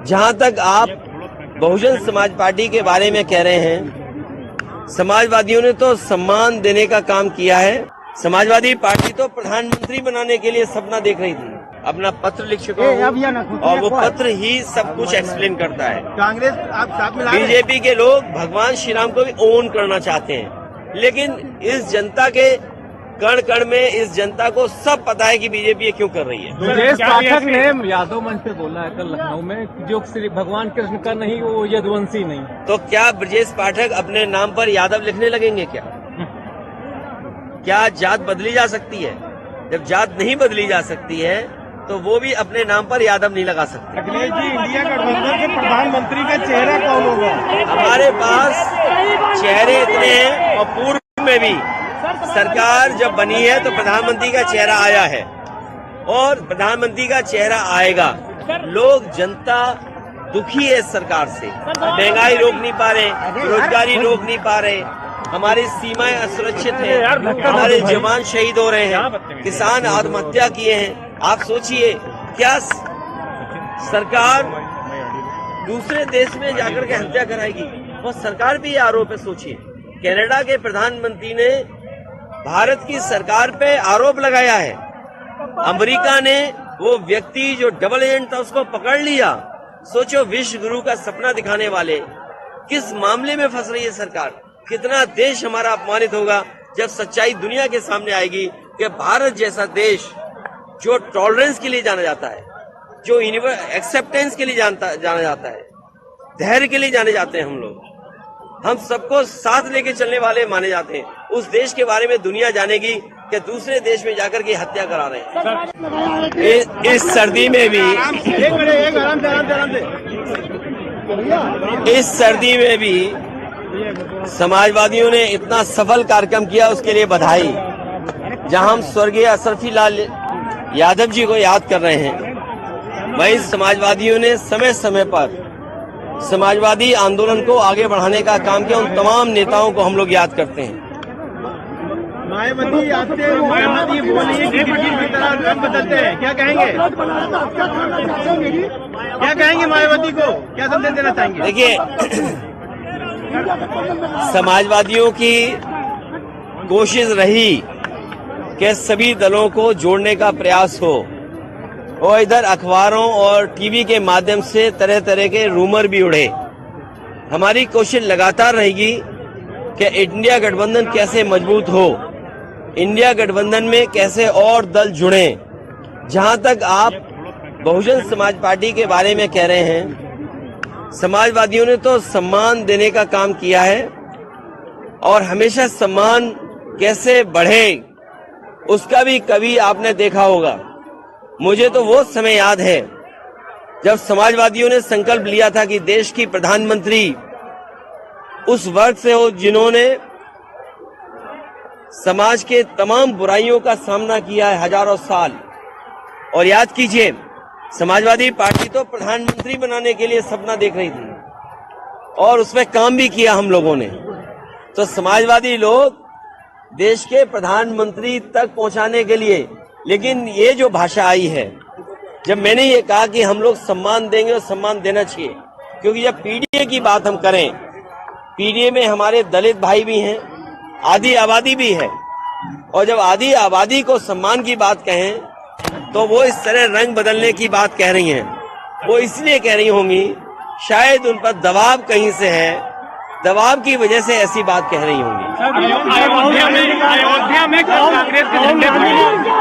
जहां तक आप बहुजन समाज पार्टी के बारे में कह रहे हैं, समाजवादियों ने तो सम्मान देने का काम किया है। समाजवादी पार्टी तो प्रधानमंत्री बनाने के लिए सपना देख रही थी। अपना पत्र लिख चुका हूं और वो पत्र ही सब कुछ एक्सप्लेन करता है। कांग्रेस आप साथ में बीजेपी के लोग भगवान श्री राम को भी ओन करना चाहते हैं, लेकिन इस जनता के कण कण में इस जनता को सब पता है कि बीजेपी ये क्यों कर रही है। ब्रजेश पाठक ने यादव मंच पे बोला है कल लखनऊ में जो श्री भगवान कृष्ण का नहीं वो यदुवंशी नहीं। तो क्या ब्रजेश पाठक अपने नाम पर यादव लिखने लगेंगे क्या? क्या जात बदली जा सकती है? जब जात नहीं बदली जा सकती है तो वो भी अपने नाम पर यादव नहीं लगा सकते। अखिलेश जी, इंडिया गठबंधन के प्रधानमंत्री का चेहरा कौन होगा? हमारे पास चेहरे इतने हैं और पूर्व में भी सरकार जब बनी है तो प्रधानमंत्री का चेहरा आया है और प्रधानमंत्री का चेहरा आएगा। लोग जनता दुखी है इस सरकार से, महंगाई रोक नहीं पा रहे, बेरोजगारी रोक नहीं पा रहे, हमारी सीमाएं असुरक्षित हैं, हमारे जवान शहीद हो रहे हैं, किसान आत्महत्या किए हैं। आप सोचिए, क्या सरकार दूसरे देश में जाकर के हत्या कराएगी? वो सरकार भी आरोप है। सोचिए, कनाडा के प्रधानमंत्री ने भारत की सरकार पे आरोप लगाया है। अमेरिका ने वो व्यक्ति जो डबल एजेंट था उसको पकड़ लिया। सोचो, विश्व गुरु का सपना दिखाने वाले किस मामले में फंस रही है सरकार। कितना देश हमारा अपमानित होगा जब सच्चाई दुनिया के सामने आएगी कि भारत जैसा देश जो टॉलरेंस के लिए जाना जाता है, जो एक्सेप्टेंस के लिए जाना जाता है, धैर्य के लिए जाने जाते हैं हम लोग, हम सबको साथ लेके चलने वाले माने जाते हैं, उस देश के बारे में दुनिया जानेगी कि दूसरे देश में जाकर के हत्या करा रहे हैं। इस सर्दी में भी इस सर्दी में भी समाजवादियों ने इतना सफल कार्यक्रम किया, उसके लिए बधाई। जहां हम स्वर्गीय असरफी लाल यादव जी को याद कर रहे हैं, वहीं समाजवादियों ने समय समय पर समाजवादी आंदोलन को आगे बढ़ाने का काम किया। उन तमाम नेताओं को हम लोग याद करते हैं। मायावती मायावती बोलिए कि गिरगिट की तरह रंग बदलते हैं, क्या कहेंगे? क्या कहेंगे मायावती को? क्या संदेश देना चाहेंगे? देखिए, समाजवादियों की कोशिश रही कि सभी दलों को जोड़ने का प्रयास हो और इधर अखबारों और टीवी के माध्यम से तरह तरह के रूमर भी उड़े। हमारी कोशिश लगातार रहेगी कि इंडिया गठबंधन कैसे मजबूत हो, इंडिया गठबंधन में कैसे और दल जुड़े। जहां तक आप बहुजन समाज पार्टी के बारे में कह रहे हैं, समाजवादियों ने तो सम्मान देने का काम किया है और हमेशा सम्मान कैसे बढ़े उसका भी कभी आपने देखा होगा। मुझे तो वो समय याद है जब समाजवादियों ने संकल्प लिया था कि देश की प्रधानमंत्री उस वर्ग से हो जिन्होंने समाज के तमाम बुराइयों का सामना किया है हजारों साल। और याद कीजिए, समाजवादी पार्टी तो प्रधानमंत्री बनाने के लिए सपना देख रही थी और उसमें काम भी किया हम लोगों ने। तो समाजवादी लोग देश के प्रधानमंत्री तक पहुंचाने के लिए, लेकिन ये जो भाषा आई है, जब मैंने ये कहा कि हम लोग सम्मान देंगे और सम्मान देना चाहिए, क्योंकि जब पीडीए की बात हम करें, पीडीए में हमारे दलित भाई भी हैं, आधी आबादी भी है, और जब आधी आबादी को सम्मान की बात कहें तो वो इस तरह रंग बदलने की बात कह रही हैं। वो इसलिए कह रही होंगी, शायद उन पर दबाव कहीं से है, दबाव की वजह से ऐसी बात कह रही होंगी। अयोध्या में कांग्रेस के झंडे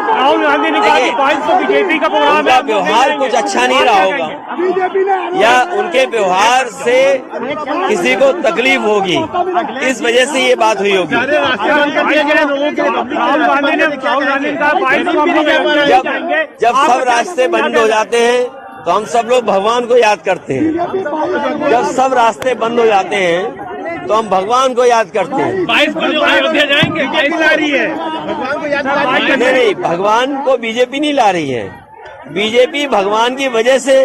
राहुल गांधी ने कहा कि 2200 बीजेपी का प्रोग्राम उनका व्यवहार कुछ अच्छा नहीं रहा होगा या उनके व्यवहार से किसी को तकलीफ होगी, इस वजह से ये बात हुई होगी। राहुल गांधी ने कहा 2200 जब सब रास्ते बंद हो जाते हैं तो हम सब लोग भगवान को याद करते हैं। जब सब रास्ते बंद हो जाते हैं तो हम भगवान को याद करते हैं। 22 को जो अयोध्या जाएंगे ला रही है, भगवान को याद नहीं, भगवान को बीजेपी नहीं ला रही है। बीजेपी भगवान की वजह से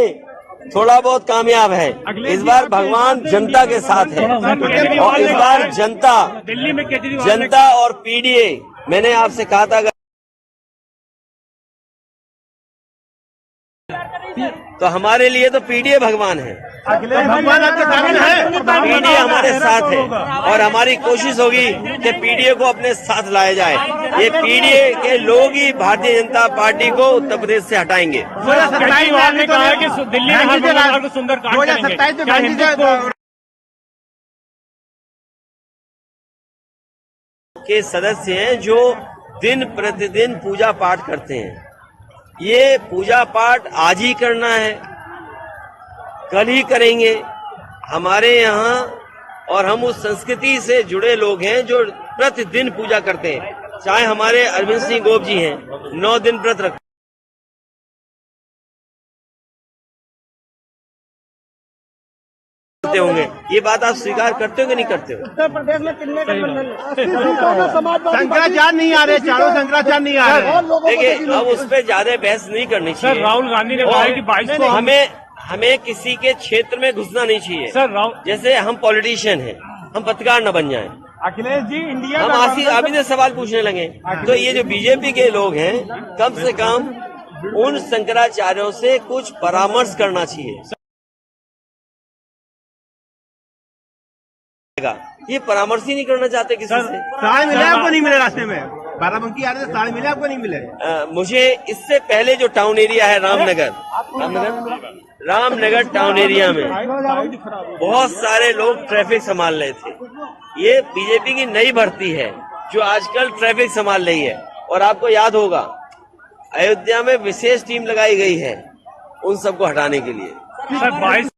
थोड़ा बहुत कामयाब है। इस बार भगवान जनता के साथ है और इस बार जनता और पीडीए, मैंने आपसे कहा था तो हमारे लिए तो पीडीए भगवान है, भगवान आपके सामने है। पीडीए हमारे साथ है और हमारी कोशिश होगी कि पीडीए को अपने साथ लाया जाए। ये पीडीए के लोग ही भारतीय जनता पार्टी को उत्तर प्रदेश से हटाएंगे। 2027 में कहा कि दिल्ली में हर मंगलवार को सुंदरकांड करेंगे। 2027 में गांधी जी के सदस्य हैं जो दिन प्रतिदिन पूजा पाठ करते हैं। ये पूजा पाठ आज ही करना है, कल ही करेंगे। हमारे यहाँ और हम उस संस्कृति से जुड़े लोग हैं जो प्रतिदिन पूजा करते हैं। चाहे हमारे अरविंद सिंह गोप जी हैं, 9 दिन व्रत रखते होंगे। ये बात आप स्वीकार करते हो कि नहीं करते हो? उत्तर प्रदेश में कितने गठबंधन शंकराचार्य नहीं आ रहे, चारों शंकराचार्य नहीं आ रहे। देखिए, अब उस पर ज्यादा बहस नहीं करनी सर चाहिए। राहुल गांधी ने कहा है कि 22 को हमें किसी के क्षेत्र में घुसना नहीं चाहिए। सर राहुल जैसे हम पॉलिटिशियन हैं, हम पत्रकार न बन जाएं। अखिलेश जी इंडिया हम अभी से सवाल पूछने लगे। तो ये जो बीजेपी के लोग हैं, कम से कम उन शंकराचार्यों से कुछ परामर्श करना चाहिए। ये परामर्श ही नहीं करना चाहते किसी से। साढ़े मिले आपको नहीं मिले रास्ते में, बाराबंकी आ रहे थे, साढ़े मिले आपको नहीं मिले। मुझे इससे पहले जो टाउन एरिया है रामनगर टाउन एरिया में बहुत सारे लोग ट्रैफिक संभाल रहे थे। ये बीजेपी की नई भर्ती है जो आजकल ट्रैफिक संभाल रही है। और आपको याद होगा, अयोध्या में विशेष टीम लगाई गई है उन सबको हटाने के लिए। सर 22